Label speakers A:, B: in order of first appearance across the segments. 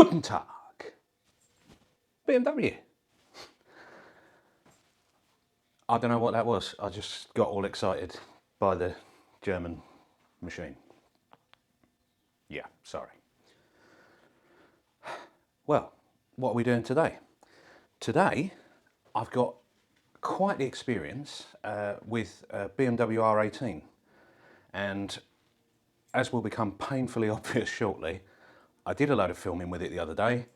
A: Guten Tag, BMW. I don't know what that was. I just got all excited by the German machine. Yeah, sorry. Well, what are we doing today? Today, I've got quite the experience with BMW R18. And as will become painfully obvious shortly, I did a load of filming with it the other day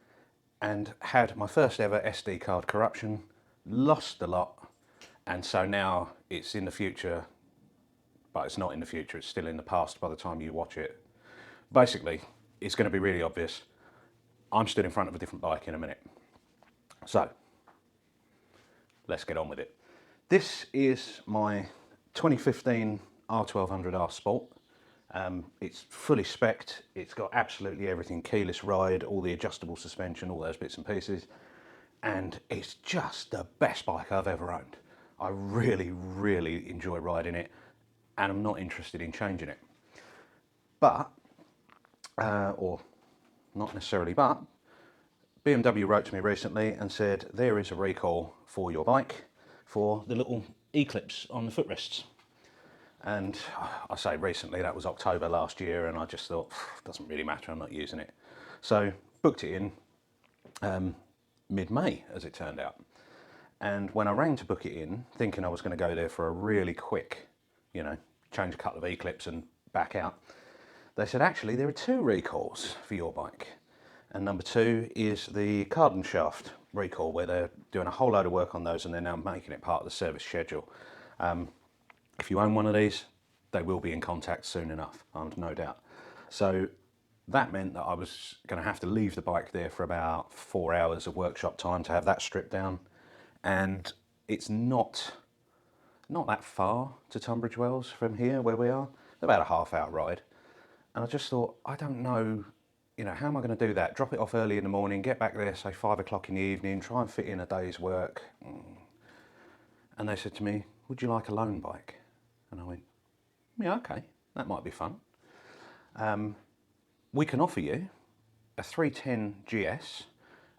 A: and had my first ever SD card corruption, lost a lot, and so now it's in the future, but it's not in the future, it's still in the past by the time you watch it. Basically, it's going to be really obvious. I'm stood in front of a different bike in a minute. So, let's get on with it. This is my 2015 R1200R Sport. It's fully spec'd, it's got absolutely everything, keyless ride, all the adjustable suspension, all those bits and pieces, and it's just the best bike I've ever owned. I really, really enjoy riding it, and I'm not interested in changing it. But, or not necessarily, but BMW wrote to me recently and said there is a recall for your bike for the little E-clips on the footrests. And I say recently, that was October last year, and I just thought, doesn't really matter, I'm not using it. So booked it in mid-May, as it turned out. And when I rang to book it in, thinking I was going to go there for a really quick, change a couple of E-clips and back out, they said, actually, there are 2 recalls for your bike. And number 2 is the carbon shaft recall, where they're doing a whole load of work on those and they're now making it part of the service schedule. If you own one of these, they will be in contact soon enough, I've no doubt. So that meant that I was going to have to leave the bike there for about 4 hours of workshop time to have that stripped down. And it's not that far to Tunbridge Wells from here where we are, about a half-hour ride. And I just thought, I don't know, how am I going to do that? Drop it off early in the morning, get back there, say 5 o'clock in the evening, try and fit in a day's work. And they said to me, would you like a loan bike? And I went, yeah, okay, that might be fun. We can offer you a 310 GS,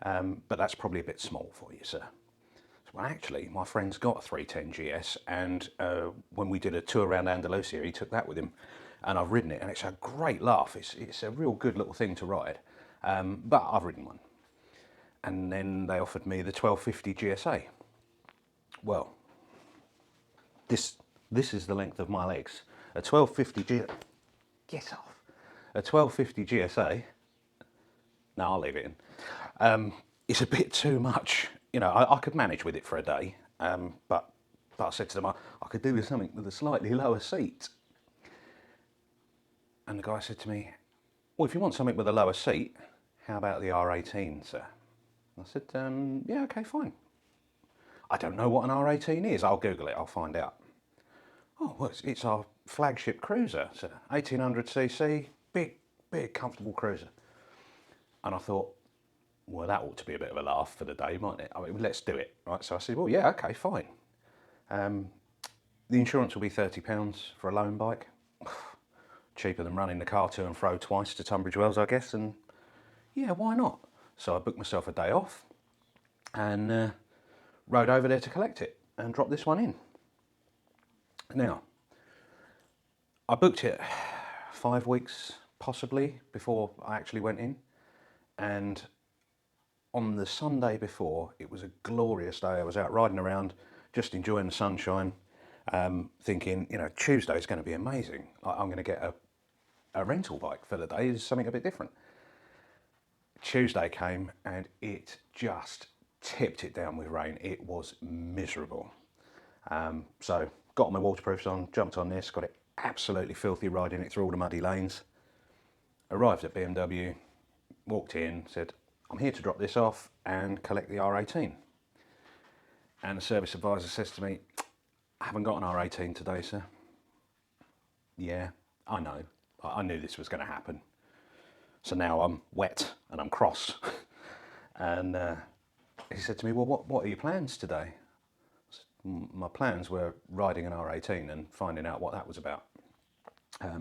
A: but that's probably a bit small for you, sir. Well, actually, my friend's got a 310 GS, and when we did a tour around Andalusia, he took that with him, and I've ridden it, and it's a great laugh. It's a real good little thing to ride, but I've ridden one. And then they offered me the 1250 GSA. Well, this is the length of my legs. A 1250 get off. A 1250 GSA. No, I'll leave it in. It's a bit too much. I could manage with it for a day, but I said to them, I could do with something with a slightly lower seat. And the guy said to me, well, if you want something with a lower seat, how about the R18, sir? I said, yeah, okay, fine. I don't know what an R18 is. I'll Google it, I'll find out. Oh, well, it's our flagship cruiser, sir. 1800cc, big, comfortable cruiser. And I thought, well, that ought to be a bit of a laugh for the day, mightn't it? I mean, let's do it, right? So I said, well, yeah, okay, fine. The insurance will be £30 for a loan bike. Cheaper than running the car to and fro twice to Tunbridge Wells, I guess, and yeah, why not? So I booked myself a day off and rode over there to collect it and drop this one in. Now, I booked it 5 weeks, possibly, before I actually went in, and on the Sunday before, it was a glorious day. I was out riding around, just enjoying the sunshine, thinking, Tuesday's going to be amazing. I'm going to get a rental bike for the day, is something a bit different. Tuesday came and it just tipped it down with rain. It was miserable. So got my waterproofs on, jumped on this, got it absolutely filthy riding it through all the muddy lanes. Arrived at BMW, walked in, said, I'm here to drop this off and collect the R18. And the service advisor says to me, I haven't got an R18 today, sir. Yeah, I know. I knew this was going to happen. So now I'm wet and I'm cross. And he said to me, well, what are your plans today? My plans were riding an R18 and finding out what that was about. I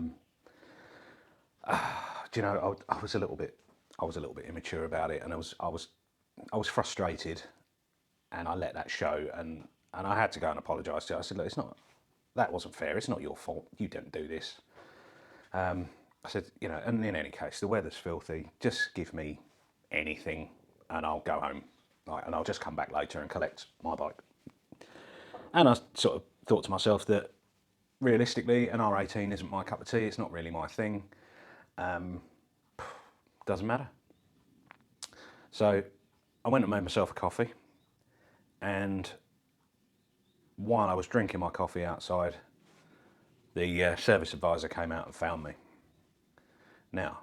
A: was a little bit I was a little bit immature about it, and I was frustrated, and I let that show, and I had to go and apologise to her. I said, look, that wasn't fair. It's not your fault. You didn't do this. I said, you know, and in any case, the weather's filthy. Just give me anything, and I'll go home, and I'll just come back later and collect my bike. And I sort of thought to myself that realistically, an R18 isn't my cup of tea. It's not really my thing. Doesn't matter. So I went and made myself a coffee, and while I was drinking my coffee outside, the service advisor came out and found me. Now,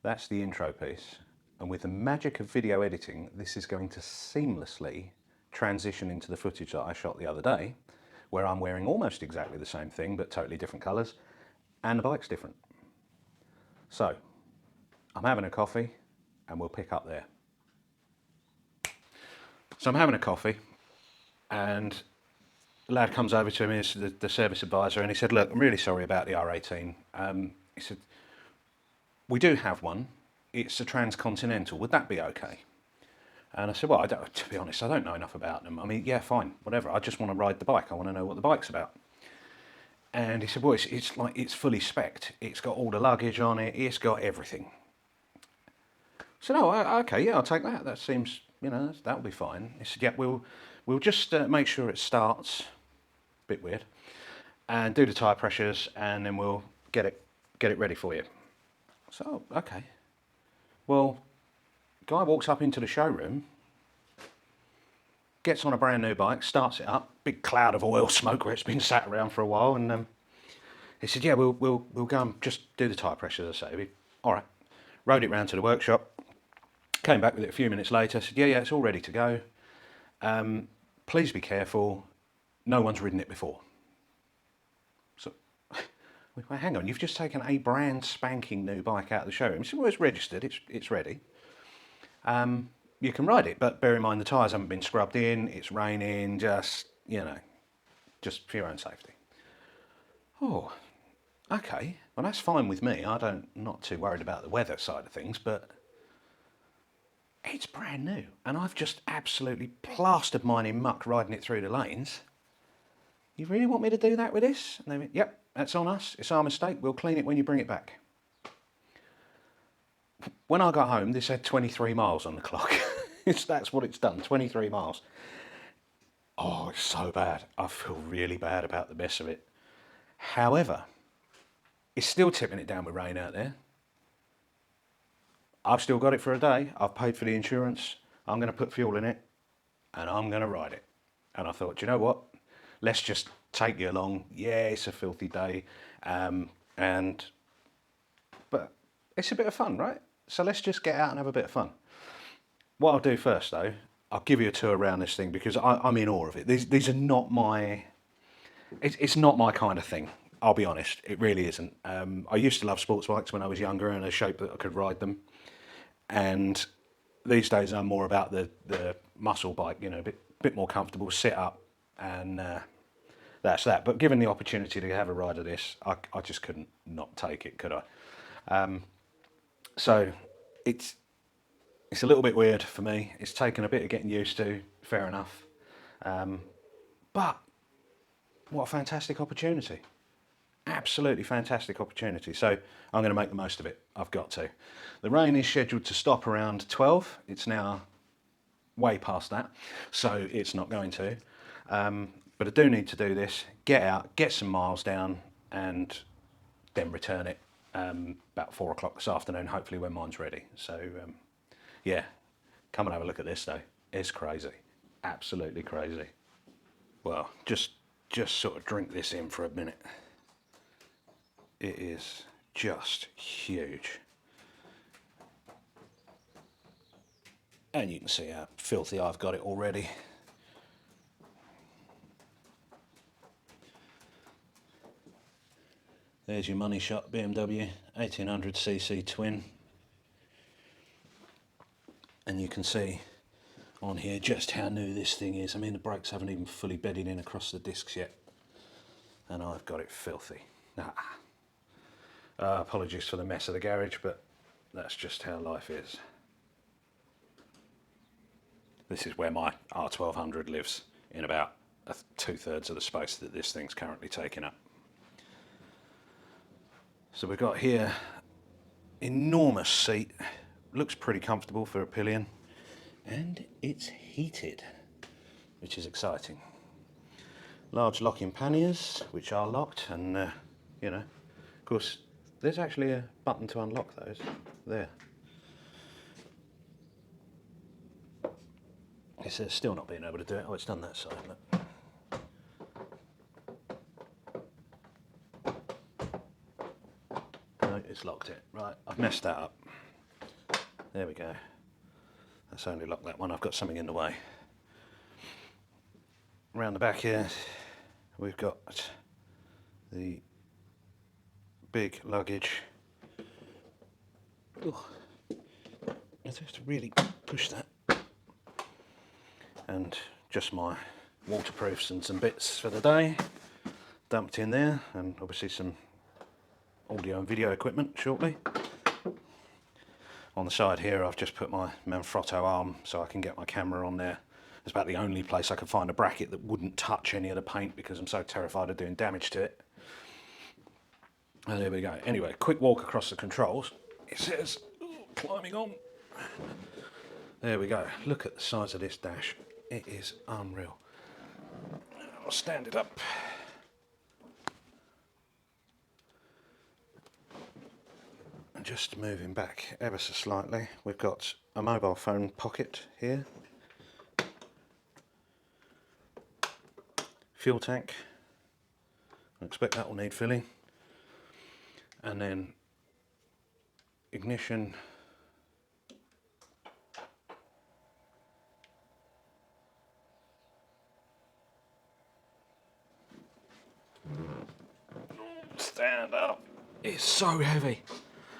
A: that's the intro piece, and with the magic of video editing, this is going to seamlessly transition into the footage that I shot the other day, where I'm wearing almost exactly the same thing, but totally different colours, and the bike's different. So, I'm having a coffee, and we'll pick up there. So I'm having a coffee, and the lad comes over to me, it's the service advisor, and he said, look, I'm really sorry about the R18. He said, we do have one. It's a Transcontinental. Would that be okay? And I said, well, to be honest, I don't know enough about them. I mean, yeah, fine, whatever. I just want to ride the bike. I want to know what the bike's about. And he said, well, it's fully spec'd. It's got all the luggage on it. It's got everything. I said, oh, okay, yeah, I'll take that. That seems, you know, that'll be fine. He said, yeah, we'll just make sure it starts. Bit weird. And do the tyre pressures, and then we'll get it ready for you. So, okay. Well, guy walks up into the showroom, gets on a brand new bike, starts it up, big cloud of oil smoke where it's been sat around for a while, and he said, yeah, we'll go and just do the tyre pressures, I say. All right. Rode it round to the workshop, came back with it a few minutes later, said, yeah, it's all ready to go. Please be careful, no one's ridden it before. So, well, hang on, you've just taken a brand spanking new bike out of the showroom. He said, well, it's registered, it's ready. You can ride it, but bear in mind the tyres haven't been scrubbed in, it's raining, just, you know, just for your own safety. Oh, okay, well that's fine with me. Not too worried about the weather side of things, but it's brand new, and I've just absolutely plastered mine in muck riding it through the lanes. You really want me to do that with this? And they went, yep, that's on us, it's our mistake, we'll clean it when you bring it back. When I got home, this had 23 miles on the clock. That's what it's done, 23 miles. Oh, it's so bad. I feel really bad about the mess of it. However, it's still tipping it down with rain out there. I've still got it for a day. I've paid for the insurance. I'm going to put fuel in it, and I'm going to ride it. And I thought, you know what? Let's just take you along. Yeah, it's a filthy day, but it's a bit of fun, right? So let's just get out and have a bit of fun. What I'll do first, though, I'll give you a tour around this thing because I'm in awe of it. These are not my... It's not my kind of thing, I'll be honest. It really isn't. I used to love sports bikes when I was younger and a shape that I could ride them. And these days I'm more about the muscle bike, you know, a bit more comfortable, sit up, and that's that. But given the opportunity to have a ride of this, I just couldn't not take it, could I? So it's a little bit weird for me. It's taken a bit of getting used to, fair enough. But what a fantastic opportunity. Absolutely fantastic opportunity. So I'm going to make the most of it. I've got to. The rain is scheduled to stop around 12. It's now way past that, so it's not going to. But I do need to do this, get out, get some miles down, and then return it about 4 o'clock this afternoon, hopefully when mine's ready. So yeah, come and have a look at this though. It's crazy, absolutely crazy. Well, just sort of drink this in for a minute. It is just huge. And you can see how filthy I've got it already. There's your money shot BMW 1800cc twin. And you can see on here just how new this thing is. I mean, the brakes haven't even fully bedded in across the discs yet. And I've got it filthy. Apologies for the mess of the garage, but that's just how life is. This is where my R1200 lives, in about 2/3 of the space that this thing's currently taking up. So we've got here enormous seat, looks pretty comfortable for a pillion, and it's heated, which is exciting. Large locking panniers, which are locked, and you know, of course, there's actually a button to unlock those there. It's still not being able to do it. Oh, it's done that side. Look. No, it's locked it. Right, I've messed that up. There we go. That's only locked that one. I've got something in the way. Around the back here, we've got the big luggage. Ooh. I have to really push that. And just my waterproofs and some bits for the day dumped in there, and obviously some audio and video equipment shortly. On the side here I've just put my Manfrotto arm so I can get my camera on there. It's about the only place I could find a bracket that wouldn't touch any of the paint because I'm so terrified of doing damage to it. And there we go. Anyway, quick walk across the controls. It says, climbing on. There we go. Look at the size of this dash. It is unreal. I'll stand it up. And just moving back ever so slightly, we've got a mobile phone pocket here. Fuel tank. I expect that will need filling. And then ignition. Stand up. It's so heavy.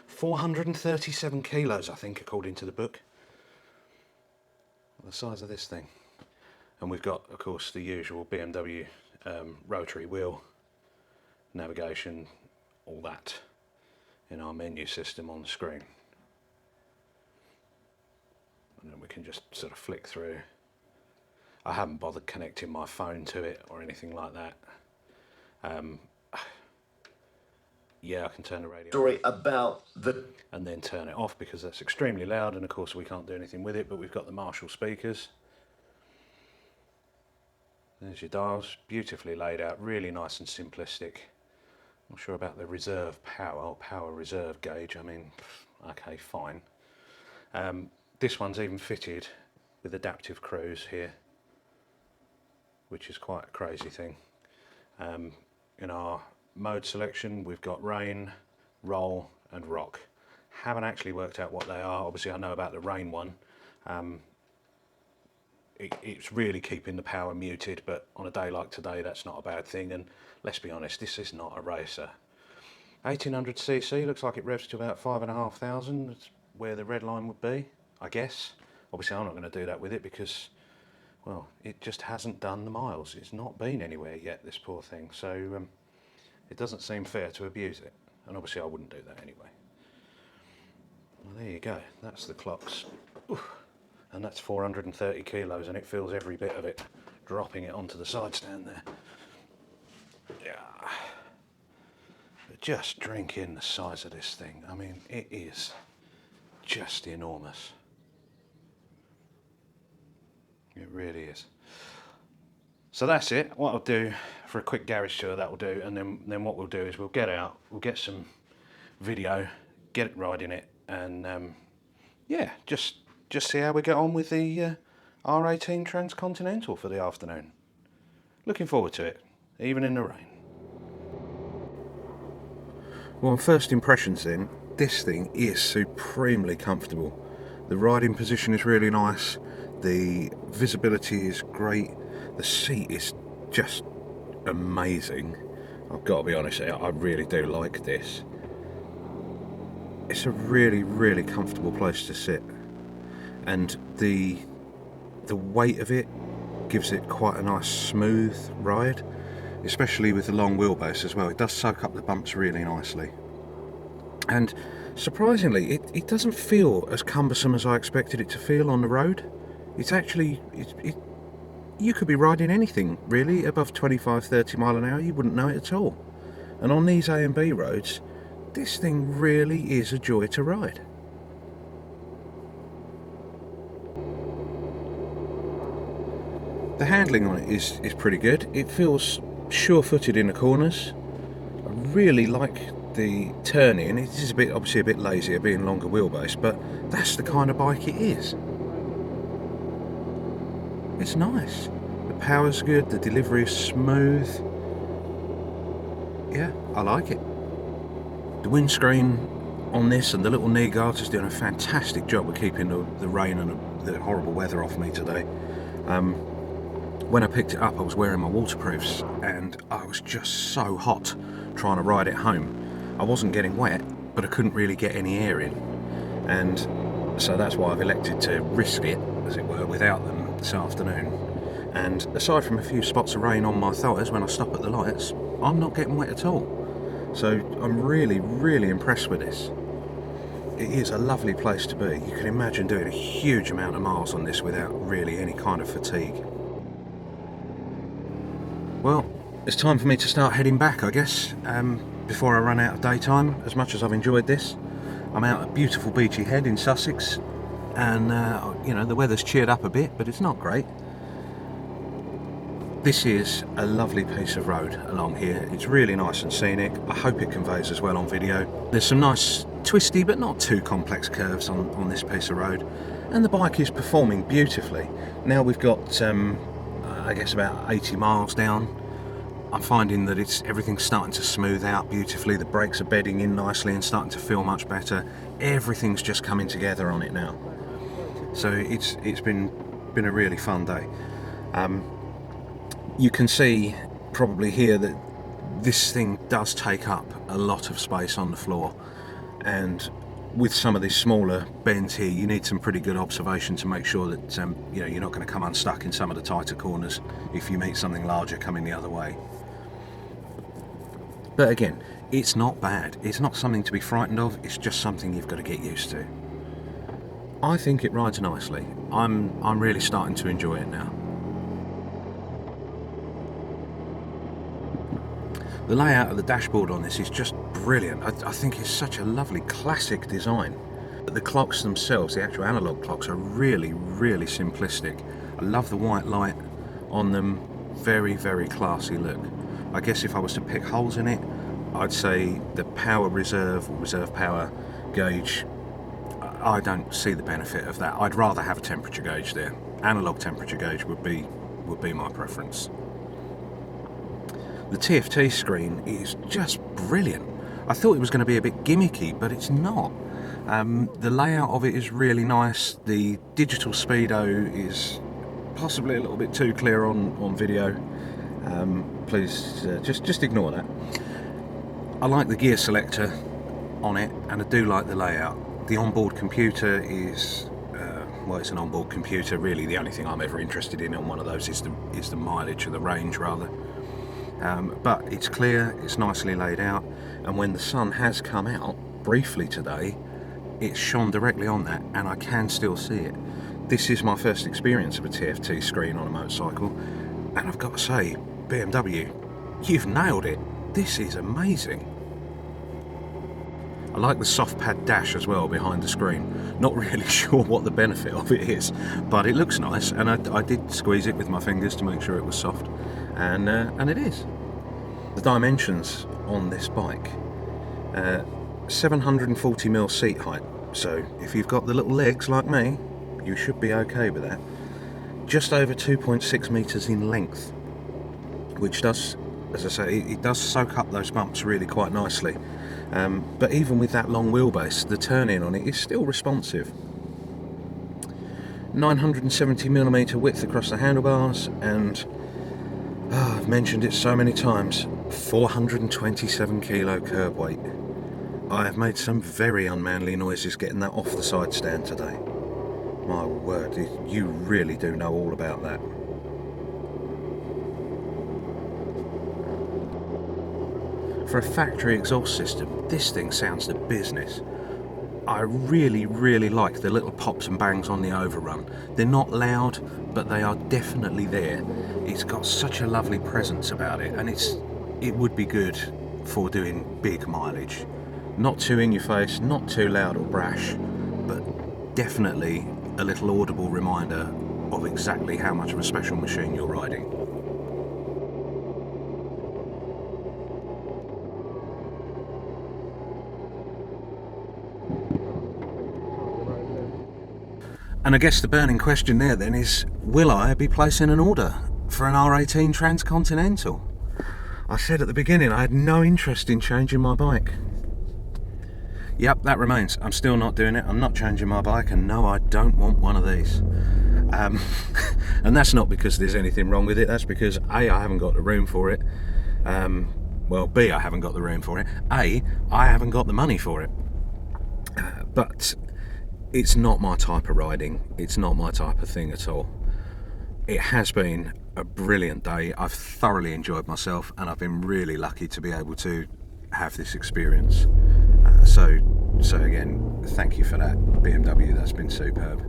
A: 437 kilos, I think, according to the book. The size of this thing. And we've got, of course, the usual BMW rotary wheel, navigation, all that in our menu system on the screen. And then we can just sort of flick through. I haven't bothered connecting my phone to it or anything like that. Yeah, I can turn the radio
B: story about the
A: and then turn it off because that's extremely loud, and of course we can't do anything with it, but we've got the Marshall speakers. There's your dials, beautifully laid out, really nice and simplistic. Not sure about the reserve power or power reserve gauge. I mean, okay, fine. This one's even fitted with adaptive cruise here, which is quite a crazy thing. In our mode selection, we've got rain, roll and rock. Haven't actually worked out what they are. Obviously I know about the rain one. It's really keeping the power muted, but on a day like today that's not a bad thing, and let's be honest, this is not a racer. 1800cc, looks like it revs to about 5,500. That's where the red line would be, I guess. Obviously I'm not going to do that with it because, well, it just hasn't done the miles. It's not been anywhere yet, this poor thing, so it doesn't seem fair to abuse it, and obviously I wouldn't do that anyway. Well, there you go, that's the clocks. Oof. And that's 430 kilos, and it feels every bit of it, dropping it onto the side stand there. Yeah. But just drink in the size of this thing. I mean, it is just enormous. It really is. So that's it. What I'll do for a quick garage tour, that will do, and then what we'll do is we'll get out, we'll get some video, get it riding it, and yeah, just see how we get on with the R18 Transcontinental for the afternoon. Looking forward to it, even in the rain. Well, first impressions then, this thing is supremely comfortable. The riding position is really nice, the visibility is great, the seat is just amazing. I've got to be honest, I really do like this. It's a really, really comfortable place to sit. And the weight of it gives it quite a nice smooth ride, especially with the long wheelbase as well. It does soak up the bumps really nicely. And Surprisingly, it doesn't feel as cumbersome as I expected it to feel on the road. It's actually, you could be riding anything really above 25-30 mile an hour, you wouldn't know it at all. And on these A and B roads, this thing really is a joy to ride. The handling on it is pretty good. It feels sure-footed in the corners. I really like the turning. It is obviously a bit lazier being longer wheelbase, but that's the kind of bike it is. It's nice. The power's good, the delivery is smooth. Yeah, I like it. The windscreen on this and the little knee guards is doing a fantastic job of keeping the rain and the horrible weather off me today. When I picked it up, I was wearing my waterproofs and I was just so hot trying to ride it home. I wasn't getting wet, but I couldn't really get any air in. And so that's why I've elected to risk it, as it were, without them this afternoon. And aside from a few spots of rain on my thighs when I stop at the lights, I'm not getting wet at all. So I'm really, really impressed with this. It is a lovely place to be. You can imagine doing a huge amount of miles on this without really any kind of fatigue. Well, it's time for me to start heading back, I guess, before I run out of daytime. As much as I've enjoyed this, I'm out at beautiful Beachy Head in Sussex, and you know, the weather's cheered up a bit, but it's not great. This is a lovely piece of road along here. It's really nice and scenic. I hope it conveys as well on video. There's some nice twisty but not too complex curves on this piece of road, and the bike is performing beautifully. Now we've got I guess about 80 miles down. I'm finding that everything's starting to smooth out beautifully. The brakes are bedding in nicely and starting to feel much better. Everything's just coming together on it now. So it's been a really fun day. You can see probably here that this thing does take up a lot of space on the floor, and with some of these smaller bends here, you need some pretty good observation to make sure that you know, you're not going to come unstuck in some of the tighter corners if you meet something larger coming the other way. But again, it's not bad. It's not something to be frightened of. It's just something you've got to get used to. I think it rides nicely. I'm really starting to enjoy it now. The layout of the dashboard on this is just brilliant. I think it's such a lovely classic design. The clocks themselves, the actual analog clocks, are really, really simplistic. I love the white light on them. Very, very classy look. I guess if I was to pick holes in it, I'd say the power reserve or reserve power gauge, I don't see the benefit of that. I'd rather have a temperature gauge there. Analog temperature gauge would be my preference. The TFT screen is just brilliant. I thought it was going to be a bit gimmicky, but it's not. The layout of it is really nice. The digital speedo is possibly a little bit too clear on video. Please just ignore that. I like the gear selector on it, and I do like the layout. The onboard computer is well, it's an onboard computer. Really, the only thing I'm ever interested in on one of those is the mileage or the range rather. But it's clear, it's nicely laid out, and when the sun has come out briefly today, it's shone directly on that, and I can still see it. This is my first experience of a TFT screen on a motorcycle, and I've got to say, BMW, you've nailed it. This is amazing. I like the soft pad dash as well behind the screen. Not really sure what the benefit of it is, but it looks nice, and I did squeeze it with my fingers to make sure it was soft, and it is. The dimensions on this bike, 740mm seat height, so if you've got the little legs like me, you should be okay with that. Just over 2.6 metres in length, which does, as I say, it does soak up those bumps really quite nicely. But even with that long wheelbase, the turn-in on it is still responsive. 970mm width across the handlebars, and I've mentioned it so many times, 427 kilo curb weight. I have made some very unmanly noises getting that off the side stand today. My word, you really do know all about that. For a factory exhaust system, this thing sounds the business. I really, really like the little pops and bangs on the overrun. They're not loud, but they are definitely there. It's got such a lovely presence about it, and it would be good for doing big mileage. Not too in your face, not too loud or brash, but definitely a little audible reminder of exactly how much of a special machine you're riding. And I guess the burning question there then is, will I be placing an order for an R18 Transcontinental? I said at the beginning I had no interest in changing my bike. Yep, that remains. I'm still not doing it. I'm not changing my bike, and no, I don't want one of these. And that's not because there's anything wrong with it. That's because A, I haven't got the room for it. Well, B, I haven't got the room for it. A, I haven't got the money for it. But it's not my type of riding. It's not my type of thing at all. It has been a brilliant day. I've thoroughly enjoyed myself, and I've been really lucky to be able to have this experience. So again, thank you for that, BMW. That's been superb.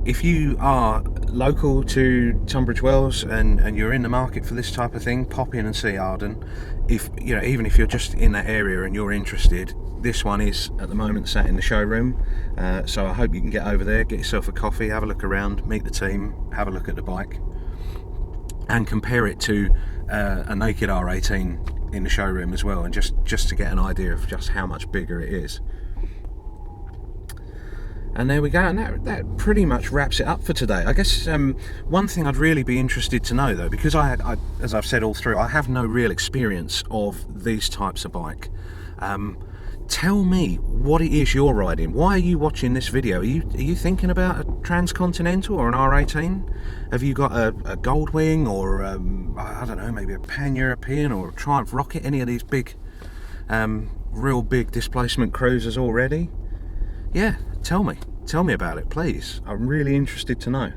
A: If you are local to Tunbridge Wells and you're in the market for this type of thing, pop in and see Arden. If you know, even if you're just in that area and you're interested, this one is at the moment sat in the showroom. So I hope you can get over there, get yourself a coffee, have a look around, meet the team, have a look at the bike, and compare it to a naked R18 in the showroom as well, and just to get an idea of just how much bigger it is. And there we go, and that pretty much wraps it up for today. I guess one thing I'd really be interested to know though, because I as I've said all through, I have no real experience of these types of bike. Tell me what it is you're riding. Why are you watching this video? Are you thinking about a Transcontinental or an R18? Have you got a Goldwing or I don't know, maybe a Pan-European or a Triumph Rocket? Any of these big, real big displacement cruisers already? Yeah, tell me about it, please. I'm really interested to know.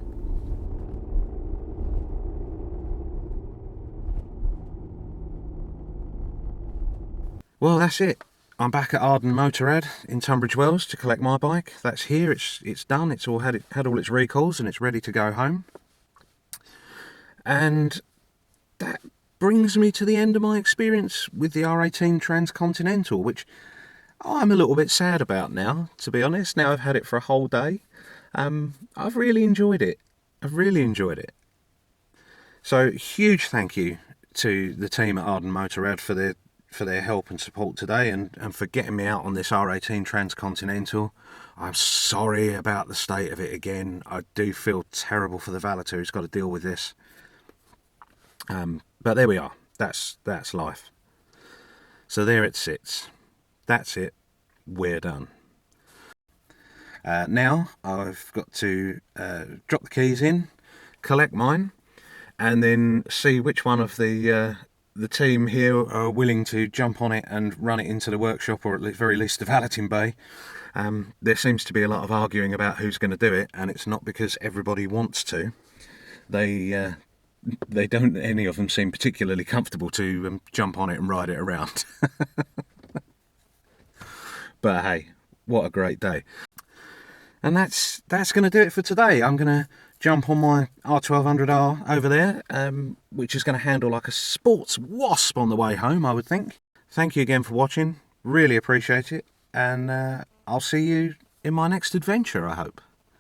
A: Well, that's it. I'm back at Arden Motorrad in Tunbridge Wells to collect my bike. That's here. It's done. It's all had all its recalls and it's ready to go home. And that brings me to the end of my experience with the R18 Transcontinental, which I'm a little bit sad about now, to be honest. Now I've had it for a whole day. I've really enjoyed it. I've really enjoyed it. So huge thank you to the team at Arden Motorrad for their help and support today, and for getting me out on this R18 Transcontinental. I'm sorry about the state of it again. I do feel terrible for the valeter who's got to deal with this. But there we are. That's life. So there it sits. That's it. We're done. Now I've got to drop the keys in, collect mine, and then see which one of the team here are willing to jump on it and run it into the workshop, or at the very least the valeting bay. There seems to be a lot of arguing about who's going to do it, and it's not because everybody wants to. They don't, any of them seem particularly comfortable to jump on it and ride it around. But hey, what a great day. And that's going to do it for today. I'm going to jump on my R1200R over there, which is going to handle like a sports wasp on the way home, I would think. Thank you again for watching. Really appreciate it. And I'll see you in my next adventure, I hope.